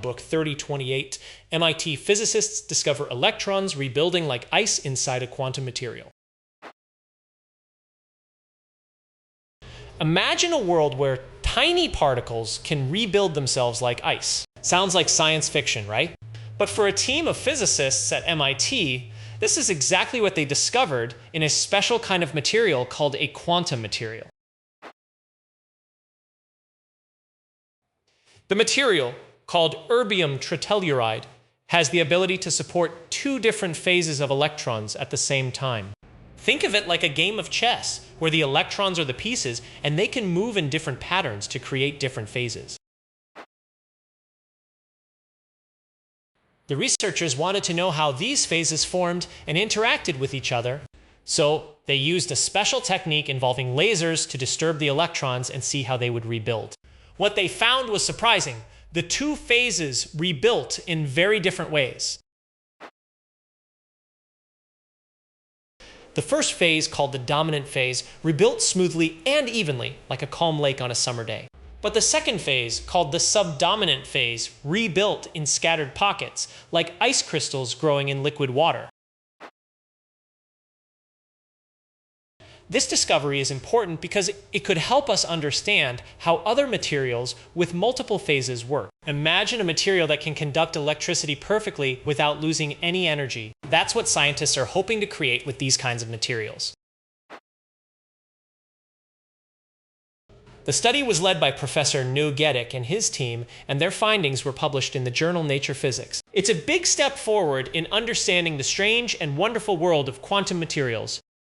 book 3028, MIT physicists discover electrons rebuilding like ice inside a quantum material. Imagine a world where tiny particles can rebuild themselves like ice. Sounds like science fiction, right? But for a team of physicists at MIT, this is exactly what they discovered in a special kind of material called a quantum material. The material, called erbium tritelluride, has the ability to support two different phases of electrons at the same time. Think of it like a game of chess, where the electrons are the pieces, and they can move in different patterns to create different phases. The researchers wanted to know how these phases formed and interacted with each other, so they used a special technique involving lasers to disturb the electrons and see how they would rebuild. What they found was surprising. The two phases rebuilt in very different ways. The first phase, called the dominant phase, rebuilt smoothly and evenly, like a calm lake on a summer day. But the second phase, called the subdominant phase, rebuilt in scattered pockets, like ice crystals growing in liquid water. This discovery is important because it could help us understand how other materials with multiple phases work. Imagine a material that can conduct electricity perfectly without losing any energy. That's what scientists are hoping to create with these kinds of materials. The study was led by Professor Nugedic and his team, and their findings were published in the journal Nature Physics. It's a big step forward in understanding the strange and wonderful world of quantum materials.